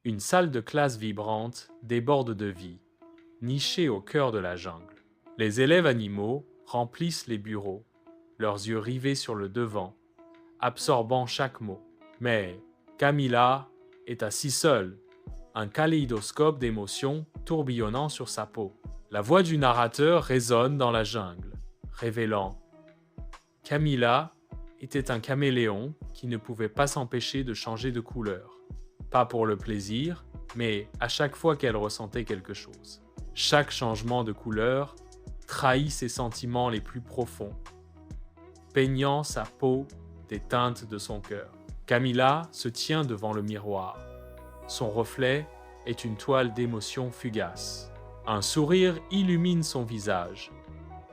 Une salle de classe vibrante déborde de vie, nichée au cœur de la jungle. Les élèves animaux remplissent les bureaux, leurs yeux rivés sur le devant, absorbant chaque mot. Mais Camilla est assise seule, un kaléidoscope d'émotions tourbillonnant sur sa peau. La voix du narrateur résonne dans la jungle, révélant Camilla était un caméléon qui ne pouvait pas s'empêcher de changer de couleur. Pas pour le plaisir, mais à chaque fois qu'elle ressentait quelque chose. Chaque changement de couleur trahit ses sentiments les plus profonds, peignant sa peau des teintes de son cœur. Camilla se tient devant le miroir. Son reflet est une toile d'émotions fugaces. Un sourire illumine son visage,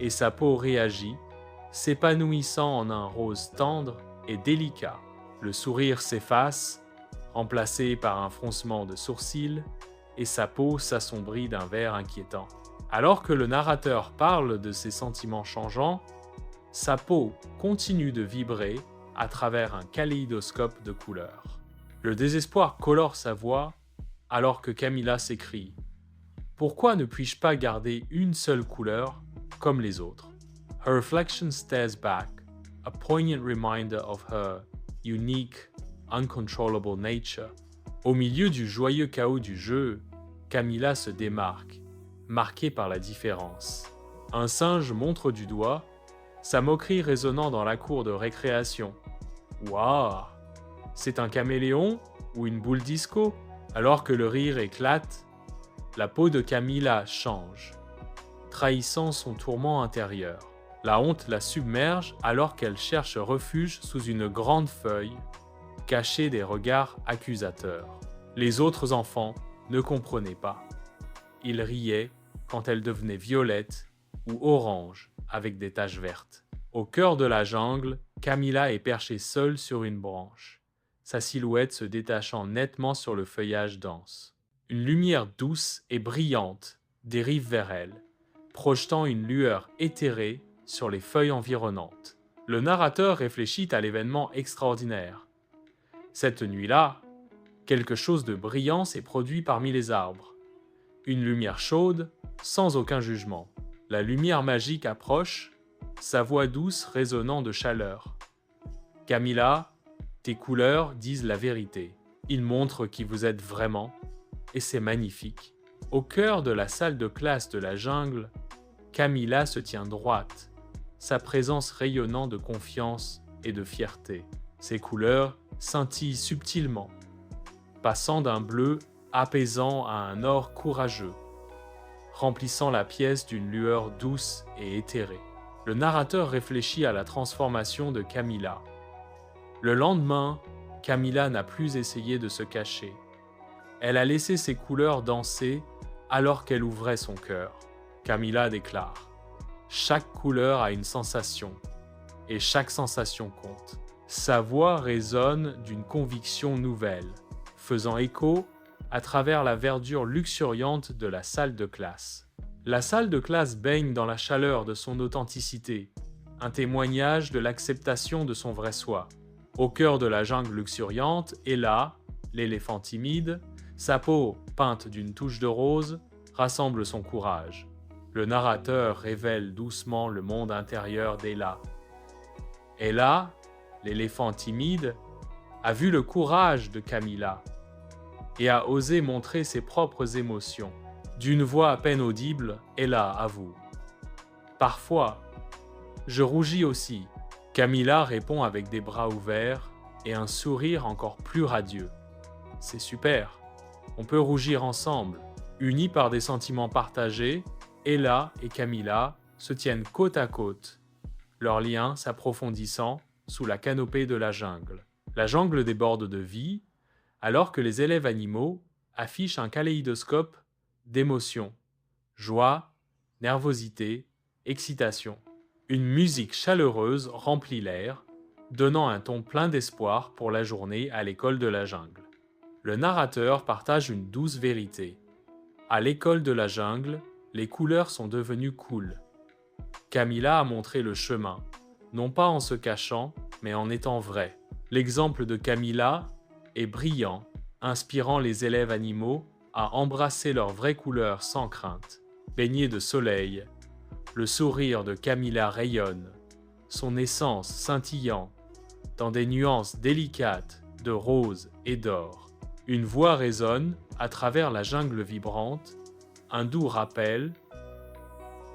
et sa peau réagit, s'épanouissant en un rose tendre et délicat. Le sourire s'efface, remplacé par un froncement de sourcils, et sa peau s'assombrit d'un vert inquiétant. Alors que le narrateur parle de ses sentiments changeants, sa peau continue de vibrer à travers un kaléidoscope de couleurs. Le désespoir colore sa voix alors que Camilla s'écrie « Pourquoi ne puis-je pas garder une seule couleur comme les autres ?» Her reflection stares back, a poignant reminder of her unique, uncontrollable nature. Au milieu du joyeux chaos du jeu, Camilla se démarque, marquée par la différence. Un singe montre du doigt, sa moquerie résonnant dans la cour de récréation. Waouh! C'est un caméléon ou une boule disco? Alors que le rire éclate, la peau de Camilla change, trahissant son tourment intérieur. La honte la submerge alors qu'elle cherche refuge sous une grande feuille, cachée des regards accusateurs. Les autres enfants ne comprenaient pas. Ils riaient quand elle devenait violette ou orange avec des taches vertes. Au cœur de la jungle, Camilla est perchée seule sur une branche, sa silhouette se détachant nettement sur le feuillage dense. Une lumière douce et brillante dérive vers elle, projetant une lueur éthérée sur les feuilles environnantes. Le narrateur réfléchit à l'événement extraordinaire. Cette nuit-là, quelque chose de brillant s'est produit parmi les arbres. Une lumière chaude, sans aucun jugement. La lumière magique approche, sa voix douce résonnant de chaleur. Camilla, tes couleurs disent la vérité. Ils montrent qui vous êtes vraiment, et c'est magnifique. Au cœur de la salle de classe de la jungle, Camilla se tient droite, sa présence rayonnant de confiance et de fierté. Ses couleurs scintillent subtilement, passant d'un bleu apaisant à un or courageux, remplissant la pièce d'une lueur douce et éthérée. Le narrateur réfléchit à la transformation de Camilla. Le lendemain, Camilla n'a plus essayé de se cacher. Elle a laissé ses couleurs danser alors qu'elle ouvrait son cœur. Camilla déclare « Chaque couleur a une sensation, et chaque sensation compte. » Sa voix résonne d'une conviction nouvelle, faisant écho à travers la verdure luxuriante de la salle de classe. La salle de classe baigne dans la chaleur de son authenticité, un témoignage de l'acceptation de son vrai soi. Au cœur de la jungle luxuriante est là, l'éléphant timide, sa peau peinte d'une touche de rose rassemble son courage. Le narrateur révèle doucement le monde intérieur d'Ella. Ella, l'éléphant timide, a vu le courage de Camilla et a osé montrer ses propres émotions. D'une voix à peine audible, Ella avoue « Parfois, je rougis aussi. » Camilla répond avec des bras ouverts et un sourire encore plus radieux. « C'est super, on peut rougir ensemble. » Unis par des sentiments partagés, Ella et Camilla se tiennent côte à côte, leur lien s'approfondissant sous la canopée de la jungle. La jungle déborde de vie, alors que les élèves animaux affichent un kaléidoscope d'émotions, joie, nervosité, excitation. Une musique chaleureuse remplit l'air, donnant un ton plein d'espoir pour la journée à l'école de la jungle. Le narrateur partage une douce vérité. À l'école de la jungle, les couleurs sont devenues cool. Camilla a montré le chemin, non pas en se cachant, mais en étant vraie. L'exemple de Camilla est brillant inspirant les élèves animaux à embrasser leurs vraies couleurs sans crainte. Baignée de soleil, le sourire de Camilla rayonne, son essence scintillant, dans des nuances délicates de rose et d'or. Une voix résonne à travers la jungle vibrante, un doux rappel.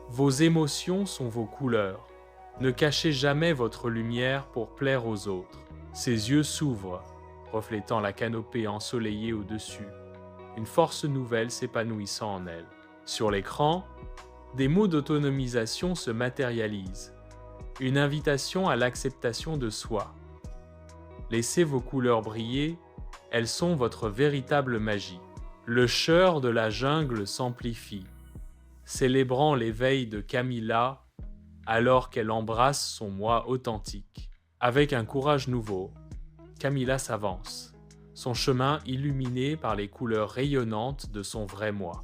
Vos émotions sont vos couleurs. Ne cachez jamais votre lumière pour plaire aux autres. Ses yeux s'ouvrent, reflétant la canopée ensoleillée au-dessus, une force nouvelle s'épanouissant en elle. Sur l'écran, des mots d'autonomisation se matérialisent, une invitation à l'acceptation de soi. Laissez vos couleurs briller, elles sont votre véritable magie. Le chœur de la jungle s'amplifie, célébrant l'éveil de Camilla alors qu'elle embrasse son moi authentique. Avec un courage nouveau, Camilla s'avance, son chemin illuminé par les couleurs rayonnantes de son vrai moi.